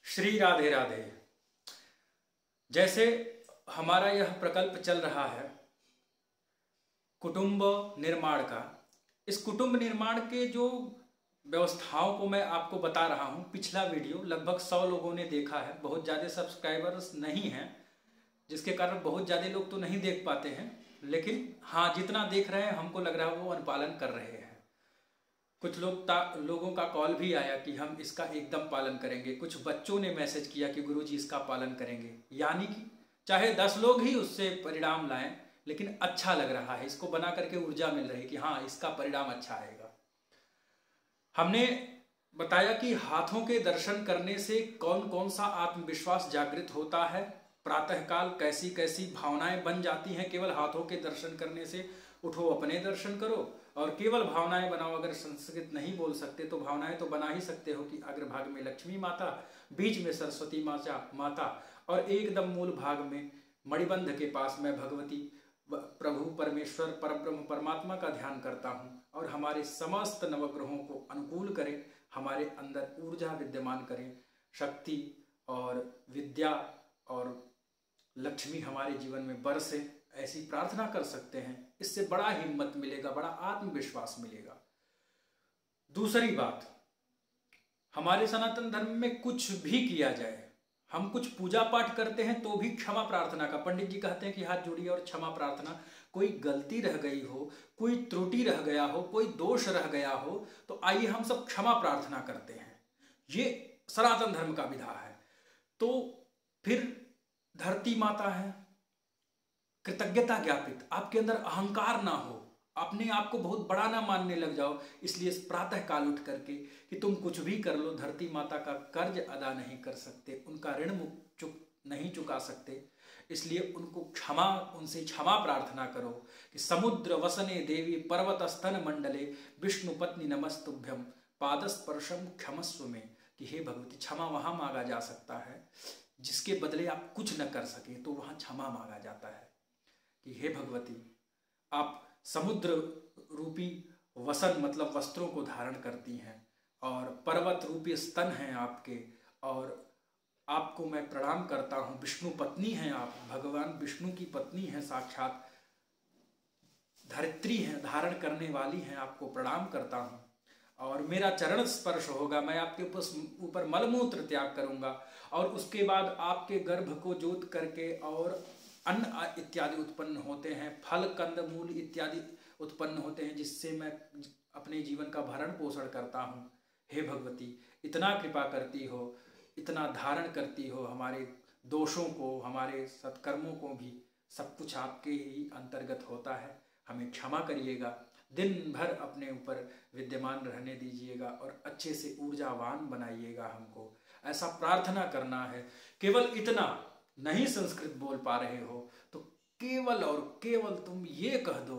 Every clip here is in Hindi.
श्री राधे राधे। जैसे हमारा यह प्रकल्प चल रहा है कुटुंब निर्माण का, इस कुटुंब निर्माण के जो व्यवस्थाओं को मैं आपको बता रहा हूं। पिछला वीडियो लगभग 100 लोगों ने देखा है। बहुत ज़्यादा सब्सक्राइबर्स नहीं हैं, जिसके कारण बहुत ज़्यादा लोग तो नहीं देख पाते हैं, लेकिन हाँ, जितना देख रहे हैं हमको लग रहा है वो अनुपालन कर रहे हैं। कुछ लोगों का कॉल भी आया कि हम इसका एकदम पालन करेंगे। कुछ बच्चों ने मैसेज किया कि गुरुजी इसका पालन करेंगे। यानी कि चाहे 10 लोग ही उससे परिणाम लाएं, लेकिन अच्छा लग रहा है, इसको बना करके ऊर्जा मिल रही है कि हाँ, इसका परिणाम अच्छा आएगा। हमने बताया कि हाथों के दर्शन करने से कौन कौन सा आत्मविश्वास जागृत होता है, प्रातःकाल कैसी कैसी भावनाएं बन जाती हैं केवल हाथों के दर्शन करने से। उठो अपने दर्शन करो और केवल भावनाएं बनाओ। अगर संस्कृत नहीं बोल सकते तो भावनाएं तो बना ही सकते हो कि अग्रभाग में लक्ष्मी माता, बीच में सरस्वती माता और एकदम मूल भाग में मणिबंध के पास मैं भगवती प्रभु परमेश्वर परब्रह्म परमात्मा का ध्यान करता हूँ और हमारे समस्त नवग्रहों को अनुकूल करें, हमारे अंदर ऊर्जा विद्यमान करें, शक्ति और विद्या और लक्ष्मी हमारे जीवन में बरसे, ऐसी प्रार्थना कर सकते हैं। इससे बड़ा हिम्मत मिलेगा, बड़ा आत्मविश्वास मिलेगा। दूसरी बात, हमारे सनातन धर्म में कुछ भी किया जाए, हम कुछ पूजा पाठ करते हैं तो भी क्षमा प्रार्थना का, पंडित जी कहते हैं कि हाथ जोड़िए और क्षमा प्रार्थना। कोई गलती रह गई हो, कोई त्रुटि रह गया हो, कोई दोष रह गया हो, तो आइए हम सब क्षमा प्रार्थना करते हैं। ये सनातन धर्म का विधा है। तो फिर धरती माता है, कृतज्ञता ज्ञापित, आपके अंदर अहंकार ना हो, अपने आप को बहुत बड़ा ना मानने लग जाओ। इसलिए इस प्रातः काल उठ करके कि तुम कुछ भी कर लो, धरती माता का कर्ज अदा नहीं कर सकते, उनका ऋण नहीं चुका सकते, इसलिए उनसे क्षमा प्रार्थना करो कि समुद्र वसने देवी पर्वत स्तन मंडले विष्णु पत्नी नमस्तुभ्यम पादस्पर्शम क्षमस्व में, कि हे भगवती, क्षमा वहां मांगा जा सकता है जिसके बदले आप कुछ न कर सके, तो वहां क्षमा मांगा जाता है कि हे भगवती, आप समुद्र रूपी वसन मतलब वस्त्रों को धारण करती हैं और पर्वत रूपी स्तन हैं आपके, और आपको मैं प्रणाम करता हूँ। विष्णु पत्नी हैं आप, भगवान विष्णु की पत्नी हैं, साक्षात धरित्री हैं, धारण करने वाली हैं, आपको प्रणाम करता हूँ और मेरा चरण स्पर्श होगा, मैं आपके ऊपर मलमूत्र त्याग करूंगा और उसके बाद आपके गर्भ को जोत करके और अन्न इत्यादि उत्पन्न होते हैं, फल कंद मूल इत्यादि उत्पन्न होते हैं, जिससे मैं अपने जीवन का भरण पोषण करता हूँ। हे भगवती, इतना कृपा करती हो, इतना धारण करती हो, हमारे दोषों को, हमारे सत्कर्मों को भी, सब कुछ आपके ही अंतर्गत होता है, हमें क्षमा करिएगा, दिन भर अपने ऊपर विद्यमान रहने दीजिएगा और अच्छे से ऊर्जावान बनाइएगा हमको। ऐसा प्रार्थना करना है। केवल इतना, नहीं संस्कृत बोल पा रहे हो तो केवल और केवल तुम ये कह दो,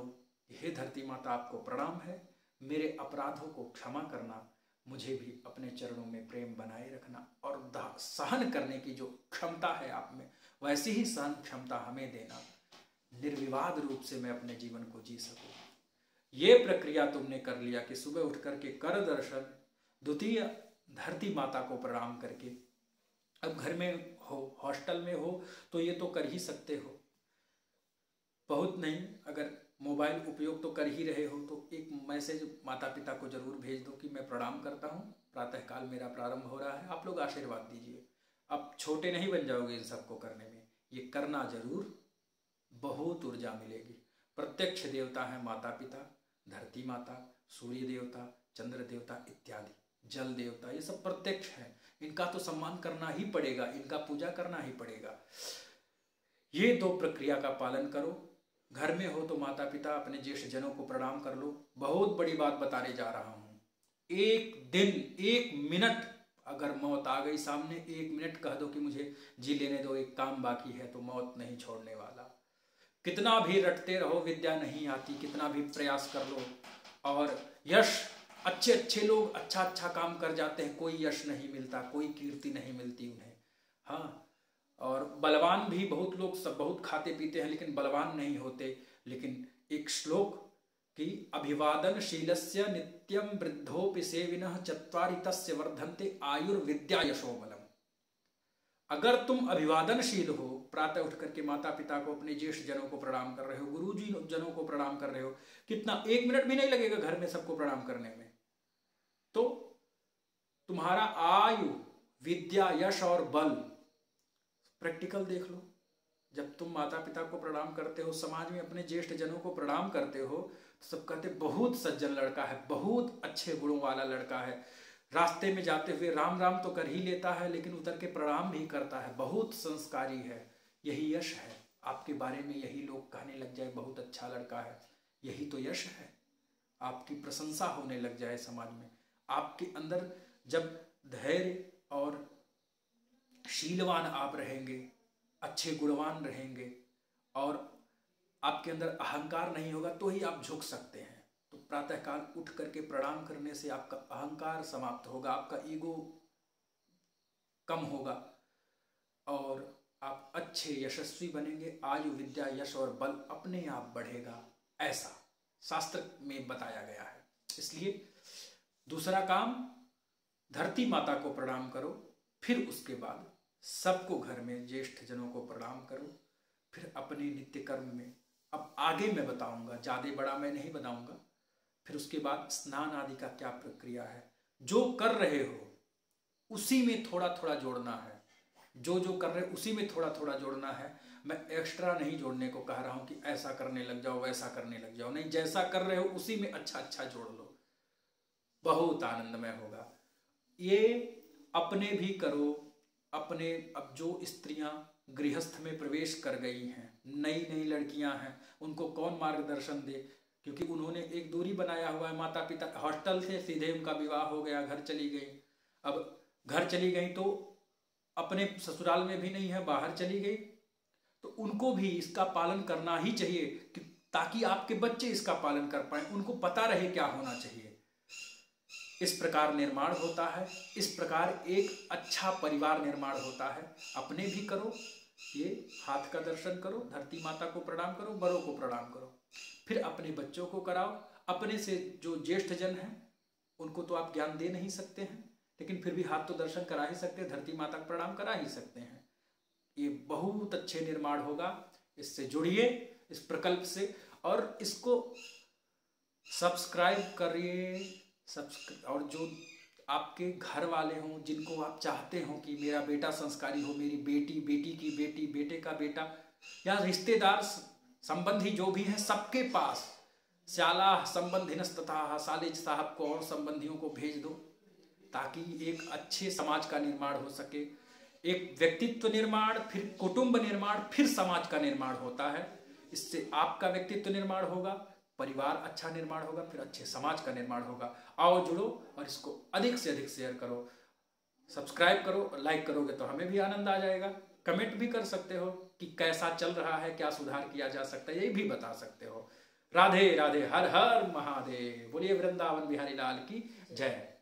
हे धरती माता, आपको प्रणाम है, मेरे अपराधों को क्षमा करना, मुझे भी अपने चरणों में प्रेम बनाए रखना और सहन करने की जो क्षमता है आप में, वैसी ही सहन क्षमता हमें देना, निर्विवाद रूप से मैं अपने जीवन को जी सकूं। ये प्रक्रिया तुमने कर लिया कि सुबह उठ करके कर दर्शन, द्वितीय धरती माता को प्रणाम करके, अब घर में हो, हॉस्टल में हो तो ये तो कर ही सकते हो, बहुत नहीं, अगर मोबाइल उपयोग तो कर ही रहे हो तो एक मैसेज माता पिता को जरूर भेज दो कि मैं प्रणाम करता हूँ, प्रातःकाल मेरा प्रारंभ हो रहा है, आप लोग आशीर्वाद दीजिए। अब छोटे नहीं बन जाओगे इन सबको करने में, ये करना जरूर, बहुत ऊर्जा मिलेगी। प्रत्यक्ष देवता है माता पिता, धरती माता, सूर्य देवता, चंद्र देवता इत्यादि, जल देवता, ये सब प्रत्यक्ष है, इनका तो सम्मान करना ही पड़ेगा, इनका पूजा करना ही पड़ेगा। ये 2 प्रक्रिया का पालन करो। घर में हो तो माता पिता, अपने ज्येष्ठ जनों को प्रणाम कर लो। बहुत बड़ी बात बताने जा रहा हूं, एक दिन, 1 मिनट अगर मौत आ गई सामने, 1 मिनट कह दो कि मुझे जी लेने दो, एक काम बाकी है, तो मौत नहीं छोड़ने वाला। कितना भी रटते रहो, विद्या नहीं आती, कितना भी प्रयास कर लो, और यश, अच्छे अच्छे लोग अच्छा अच्छा काम कर जाते हैं, कोई यश नहीं मिलता, कोई कीर्ति नहीं मिलती उन्हें। हाँ, और बलवान भी बहुत लोग, सब बहुत खाते पीते हैं लेकिन बलवान नहीं होते। लेकिन एक श्लोक कि अभिवादनशीलस्य नित्यं वृद्धोपि सेविनः चत्वारि तस्य वर्धन्ते आयुर्विद्या यशो बलम्, अगर तुम अभिवादनशील हो, प्रातः उठ करके माता पिता को, अपने ज्येष्ठ जनों को प्रणाम कर रहे हो, गुरुजी जनों को प्रणाम कर रहे हो, कितना 1 मिनट भी नहीं लगेगा घर में सबको प्रणाम करने में, तो तुम्हारा आयु, विद्या, यश और बल, प्रैक्टिकल देख लो। जब तुम माता पिता को प्रणाम करते हो, समाज में अपने ज्येष्ठ जनों को प्रणाम करते हो, तो सब कहते बहुत सज्जन लड़का है, बहुत अच्छे गुणों वाला लड़का है, रास्ते में जाते हुए राम राम तो कर ही लेता है, लेकिन उतर के प्रणाम भी करता है, बहुत संस्कारी है। यही यश है। आपके बारे में यही लोग कहने लग जाए बहुत अच्छा लड़का है, यही तो यश है। आपकी प्रशंसा होने लग जाए समाज में। आपके अंदर जब धैर्य और शीलवान आप रहेंगे, अच्छे गुणवान रहेंगे और आपके अंदर अहंकार नहीं होगा, तो ही आप झुक सकते हैं। तो प्रातःकाल उठ करके प्रणाम करने से आपका अहंकार समाप्त होगा, आपका ईगो कम होगा और आप अच्छे यशस्वी बनेंगे। आयु, विद्या, यश और बल अपने आप बढ़ेगा, ऐसा शास्त्र में बताया गया है। इसलिए दूसरा काम, धरती माता को प्रणाम करो, फिर उसके बाद सबको घर में ज्येष्ठ जनों को प्रणाम करो, फिर अपने नित्य कर्म में, अब आगे मैं बताऊंगा, ज्यादा बड़ा मैं नहीं बताऊंगा। फिर उसके बाद स्नान आदि का क्या प्रक्रिया है, जो कर रहे हो उसी में थोड़ा थोड़ा जोड़ना है, जो जो कर रहे हो उसी में थोड़ा थोड़ा जोड़ना है। मैं एक्स्ट्रा नहीं जोड़ने को कह रहा हूं कि ऐसा करने लग जाओ, वैसा करने लग जाओ, नहीं, जैसा कर रहे हो उसी में अच्छा अच्छा जोड़ लो, बहुत आनंदमय होगा। ये अपने भी करो, अपने, अब जो स्त्रियां गृहस्थ में प्रवेश कर गई हैं, नई नई लड़कियां हैं, उनको कौन मार्गदर्शन दे, क्योंकि उन्होंने एक दूरी बनाया हुआ है। माता पिता हॉस्टल से सीधे उनका विवाह हो गया, घर चली गई। अब घर चली गई तो अपने ससुराल में भी नहीं है, बाहर चली गई, तो उनको भी इसका पालन करना ही चाहिए कि ताकि आपके बच्चे इसका पालन कर पाए, उनको पता रहे क्या होना चाहिए। इस प्रकार निर्माण होता है, इस प्रकार एक अच्छा परिवार निर्माण होता है। अपने भी करो, ये हाथ का दर्शन करो, धरती माता को प्रणाम करो, बड़ों को प्रणाम करो, फिर अपने बच्चों को कराओ। अपने से जो ज्येष्ठ जन हैं उनको तो आप ज्ञान दे नहीं सकते हैं, लेकिन फिर भी हाथ तो दर्शन करा ही सकते हैं, धरती माता को प्रणाम करा ही सकते हैं। ये बहुत अच्छे निर्माण होगा। इससे जुड़िए, इस प्रकल्प से, और इसको सब्सक्राइब करिए। और जो आपके घर वाले हों, जिनको आप चाहते हो कि मेरा बेटा संस्कारी हो, मेरी बेटी, बेटी की बेटी, बेटे का बेटा, या रिश्तेदार संबंधी जो भी हैं, सबके पास श्याला संबंधिनस्तथा सालिज साहब को और संबंधियों को भेज दो, ताकि एक अच्छे समाज का निर्माण हो सके। एक व्यक्तित्व निर्माण, फिर कुटुंब निर्माण, फिर समाज का निर्माण होता है। इससे आपका व्यक्तित्व निर्माण होगा, परिवार अच्छा निर्माण होगा, फिर अच्छे समाज का निर्माण होगा। आओ जुड़ो और इसको अधिक से अधिक शेयर करो, सब्सक्राइब करो, लाइक करोगे तो हमें भी आनंद आ जाएगा। कमेंट भी कर सकते हो कि कैसा चल रहा है, क्या सुधार किया जा सकता है, ये भी बता सकते हो। राधे राधे, हर हर महादेव। बोलिए वृंदावन बिहारी लाल की जय।